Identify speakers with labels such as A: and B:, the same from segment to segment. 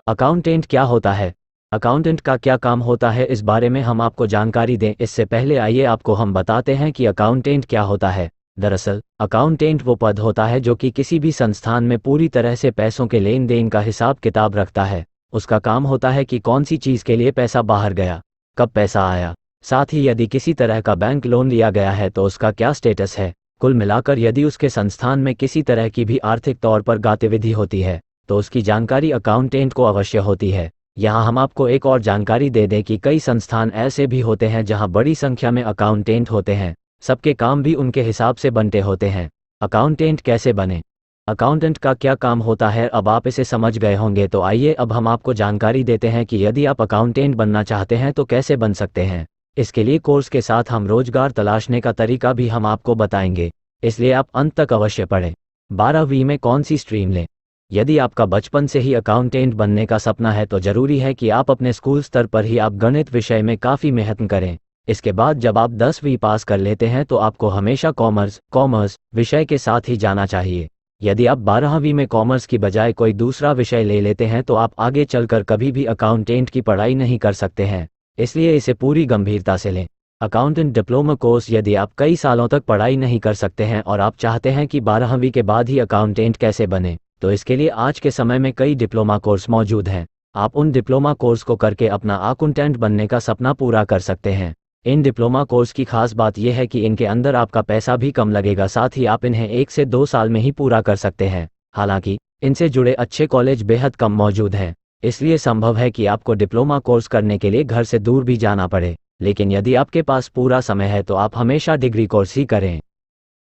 A: Accountant क्या होता है? अकाउंटेंट का क्या काम होता है, इस बारे में हम आपको जानकारी दें इससे पहले आइए आपको हम बताते हैं कि अकाउंटेंट क्या होता है। दरअसल अकाउंटेंट वो पद होता है जो कि किसी भी संस्थान में पूरी तरह से पैसों के लेन देन का हिसाब किताब रखता है। उसका काम होता है कि कौन सी चीज़ के लिए पैसा बाहर गया, कब पैसा आया, साथ ही यदि किसी तरह का बैंक लोन लिया गया है तो उसका क्या स्टेटस है। कुल मिलाकर यदि उसके संस्थान में किसी तरह की भी आर्थिक तौर पर गतिविधि होती है तो उसकी जानकारी अकाउंटेंट को अवश्य होती है। यहाँ हम आपको एक और जानकारी दे दें कि कई संस्थान ऐसे भी होते हैं जहाँ बड़ी संख्या में अकाउंटेंट होते हैं, सबके काम भी उनके हिसाब से बनते होते हैं। अकाउंटेंट कैसे बने, अकाउंटेंट का क्या काम होता है, अब आप इसे समझ गए होंगे। तो आइए अब हम आपको जानकारी देते हैं कि यदि आप अकाउंटेंट बनना चाहते हैं तो कैसे बन सकते हैं। इसके लिए कोर्स के साथ हम रोजगार तलाशने का तरीका भी हम आपको बताएंगे, इसलिए आप अंत तक अवश्य पढ़ें। 12वीं में कौन सी स्ट्रीम लें? यदि आपका बचपन से ही अकाउंटेंट बनने का सपना है तो जरूरी है कि आप अपने स्कूल स्तर पर ही आप गणित विषय में काफ़ी मेहनत करें। इसके बाद जब आप 10वीं पास कर लेते हैं तो आपको हमेशा कॉमर्स विषय के साथ ही जाना चाहिए। यदि आप 12वीं में कॉमर्स की बजाय कोई दूसरा विषय ले लेते हैं तो आप आगे चलकर कभी भी अकाउंटेंट की पढ़ाई नहीं कर सकते हैं, इसलिए इसे पूरी गंभीरता से लें। अकाउंटेंट डिप्लोमा कोर्स, यदि आप कई सालों तक पढ़ाई नहीं कर सकते हैं और आप चाहते हैं कि 12वीं के बाद ही अकाउंटेंट कैसे बने, तो इसके लिए आज के समय में कई डिप्लोमा कोर्स मौजूद हैं। आप उन डिप्लोमा कोर्स को करके अपना अकाउंटेंट बनने का सपना पूरा कर सकते हैं। इन डिप्लोमा कोर्स की खास बात यह है कि इनके अंदर आपका पैसा भी कम लगेगा, साथ ही आप इन्हें 1 से 2 साल में ही पूरा कर सकते हैं। हालांकि इनसे जुड़े अच्छे कॉलेज बेहद कम मौजूद हैं, इसलिए संभव है कि आपको डिप्लोमा कोर्स करने के लिए घर से दूर भी जाना पड़े, लेकिन यदि आपके पास पूरा समय है तो आप हमेशा डिग्री कोर्स ही करें।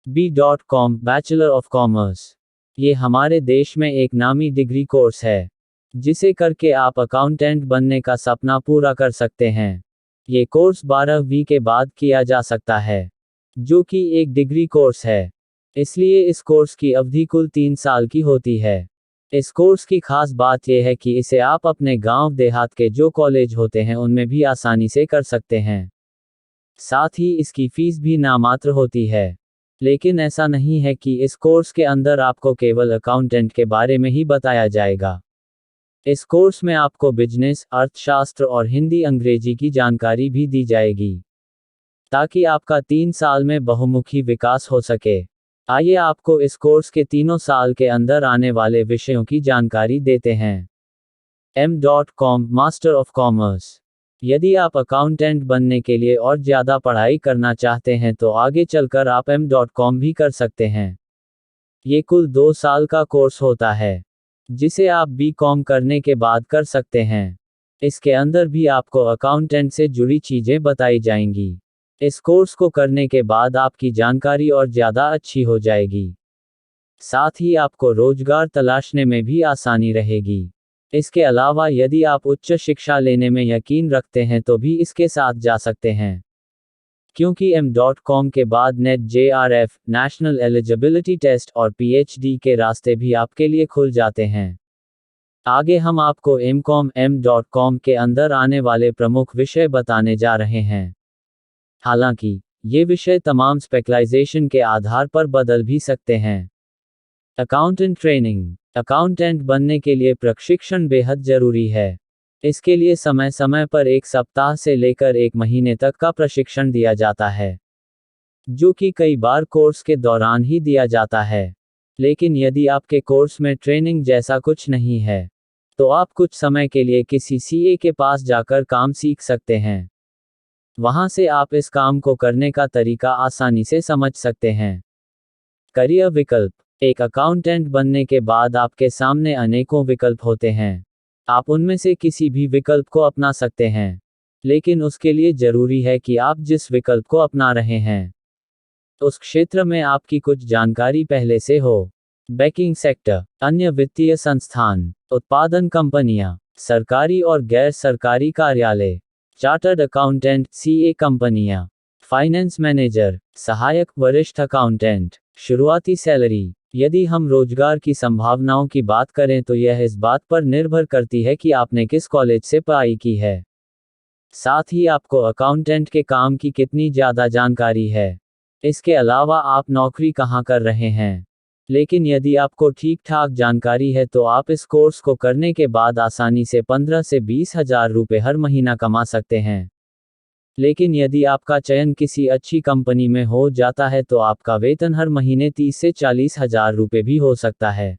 B: B.com बैचलर ऑफ कॉमर्स, ये हमारे देश में एक नामी डिग्री कोर्स है जिसे करके आप अकाउंटेंट बनने का सपना पूरा कर सकते हैं। ये कोर्स 12वीं के बाद किया जा सकता है, जो कि एक डिग्री कोर्स है, इसलिए इस कोर्स की अवधि कुल 3 साल की होती है। इस कोर्स की खास बात यह है कि इसे आप अपने गांव देहात के जो कॉलेज होते हैं उनमें भी आसानी से कर सकते हैं। साथ ही इसकी फीस भी नामात्र होती है, लेकिन ऐसा नहीं है कि इस कोर्स के अंदर आपको केवल अकाउंटेंट के बारे में ही बताया जाएगा। इस कोर्स में आपको बिजनेस, अर्थशास्त्र और हिंदी अंग्रेजी की जानकारी भी दी जाएगी, ताकि आपका 3 साल में बहुमुखी विकास हो सके। आइए आपको इस कोर्स के 3 साल के अंदर आने वाले विषयों की जानकारी देते हैं। M.com मास्टर ऑफ कॉमर्स, यदि आप अकाउंटेंट बनने के लिए और ज़्यादा पढ़ाई करना चाहते हैं तो आगे चलकर आप M.com भी कर सकते हैं। ये कुल 2 साल का कोर्स होता है, जिसे आप B.com करने के बाद कर सकते हैं। इसके अंदर भी आपको अकाउंटेंट से जुड़ी चीज़ें बताई जाएंगी। इस कोर्स को करने के बाद आपकी जानकारी और ज़्यादा अच्छी हो जाएगी, साथ ही आपको रोजगार तलाशने में भी आसानी रहेगी। इसके अलावा यदि आप उच्च शिक्षा लेने में यकीन रखते हैं तो भी इसके साथ जा सकते हैं, क्योंकि M.com के बाद NET JRF, national eligibility test और PhD के रास्ते भी आपके लिए खुल जाते हैं। आगे हम आपको M.com के अंदर आने वाले प्रमुख विषय बताने जा रहे हैं। हालांकि ये विषय तमाम स्पेशलाइजेशन के आधार पर बदल भी सकते हैं। अकाउंटेंट ट्रेनिंग, अकाउंटेंट बनने के लिए प्रशिक्षण बेहद जरूरी है। इसके लिए समय समय पर 1 सप्ताह से लेकर 1 महीने तक का प्रशिक्षण दिया जाता है, जो कि कई बार कोर्स के दौरान ही दिया जाता है। लेकिन यदि आपके कोर्स में ट्रेनिंग जैसा कुछ नहीं है, तो आप कुछ समय के लिए किसी CA के पास जाकर काम सीख सकते हैं। वहां से आप इस काम को करने का तरीका आसानी से समझ सकते हैं। करियर विकल्प, एक अकाउंटेंट बनने के बाद आपके सामने अनेकों विकल्प होते हैं। आप उनमें से किसी भी विकल्प को अपना सकते हैं, लेकिन उसके लिए जरूरी है कि आप जिस विकल्प को अपना रहे हैं उस क्षेत्र में आपकी कुछ जानकारी पहले से हो। बैंकिंग सेक्टर, अन्य वित्तीय संस्थान, उत्पादन कंपनियां, सरकारी और गैर सरकारी कार्यालय, चार्टर्ड अकाउंटेंट CA कंपनियां, फाइनेंस मैनेजर, सहायक वरिष्ठ अकाउंटेंट। शुरुआती सैलरी, यदि हम रोजगार की संभावनाओं की बात करें तो यह इस बात पर निर्भर करती है कि आपने किस कॉलेज से पढ़ाई की है। साथ ही आपको अकाउंटेंट के काम की कितनी ज़्यादा जानकारी है। इसके अलावा आप नौकरी कहाँ कर रहे हैं, लेकिन यदि आपको ठीक ठाक जानकारी है तो आप इस कोर्स को करने के बाद आसानी से 15 से 20 हजार रुपये हर महीना कमा सकते हैं। लेकिन यदि आपका चयन किसी अच्छी कंपनी में हो जाता है तो आपका वेतन हर महीने 30 से 40 हजार रुपये भी हो सकता है।